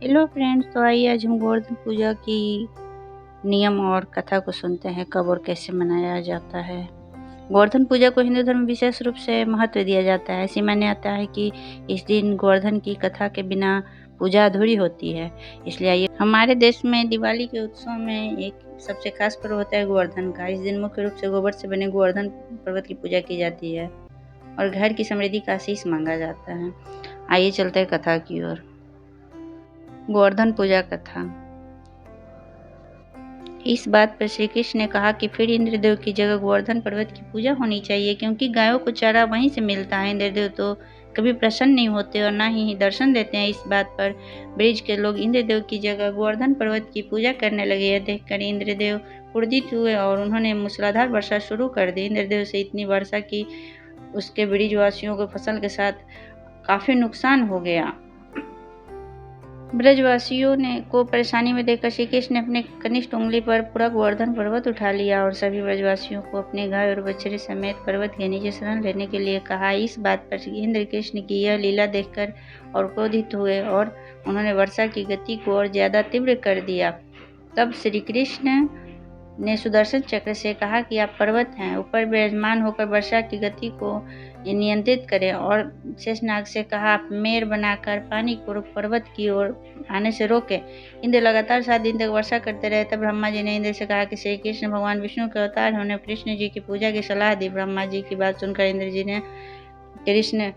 Hello friends, तो आइए आज हम गोवर्धन पूजा की नियम और कथा को सुनते हैं, कब और कैसे मनाया जाता है। गोवर्धन पूजा को हिंदू धर्म में विशेष रूप से महत्व दिया जाता है। ऐसी मान्यता है कि इस दिन गोवर्धन की कथा के बिना पूजा अधूरी होती है। इसलिए आइए, हमारे देश में दिवाली के उत्सव में एक सबसे खास पर्व होता है गोवर्धन का। इस दिन मुख्य रूप से गोबर से बने गोवर्धन पर्वत की पूजा की जाती है और घर की समृद्धि का आशीष मांगा जाता है। आइए चलते हैं कथा की ओर। गोवर्धन पूजा कथा। इस बात पर श्री कृष्ण ने कहा कि फिर इंद्रदेव की जगह गोवर्धन पर्वत की पूजा होनी चाहिए, क्योंकि गायों को चारा वहीं से मिलता है। इंद्रदेव तो कभी प्रसन्न नहीं होते और न ही दर्शन देते हैं। इस बात पर ब्रिज के लोग इंद्रदेव की जगह गोवर्धन पर्वत की पूजा करने लगे। यह देखकर इंद्रदेव क्रोधित हुए और उन्होंने मूसलाधार वर्षा शुरू कर दी। इंद्रदेव से इतनी वर्षा की उसके ब्रिजवासियों को फसल के साथ काफी नुकसान हो गया। ब्रजवासियों ने को परेशानी में देखकर श्री कृष्ण ने अपने कनिष्ठ उंगली पर पूरा गोवर्धन पर्वत उठा लिया और सभी ब्रजवासियों को अपने गाय और बछड़े समेत पर्वत के नीचे शरण लेने के लिए कहा। इस बात पर इंद्र कृष्ण की यह लीला देखकर और क्रोधित हुए और उन्होंने वर्षा की गति को और ज्यादा तीव्र कर दिया। तब श्री कृष्ण ने सुदर्शन चक्र से कहा कि आप पर्वत हैं, ऊपर विराजमान होकर वर्षा की गति को नियंत्रित करें, और शेषनाग से कहा आप मेर बनाकर पानी को पर्वत की ओर आने से रोके। इंद्र लगातार 7 दिन तक वर्षा करते रहे। तब ब्रह्मा जी ने इंद्र से कहा कि श्री कृष्ण भगवान विष्णु के अवतार हैं, उन्हें कृष्ण जी की पूजा की सलाह दी। ब्रह्मा जी की बात सुनकर इंद्र जी ने कृष्ण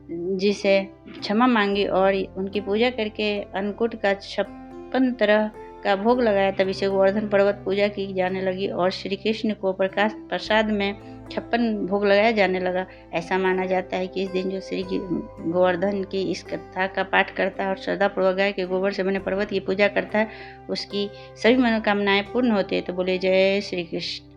जी से क्षमा मांगी और उनकी पूजा करके अन्नकूट का 56 तरह का भोग लगाया। तब इसे गोवर्धन पर्वत पूजा की जाने लगी और श्री कृष्ण को प्रकाश प्रसाद में 56 भोग लगाया जाने लगा। ऐसा माना जाता है कि इस दिन जो श्री गोवर्धन की इस कथा का पाठ करता है और श्रद्धापूर्वक गाय के गोबर से बने पर्वत की पूजा करता है, उसकी सभी मनोकामनाएं पूर्ण होती है। तो बोले जय श्री कृष्ण।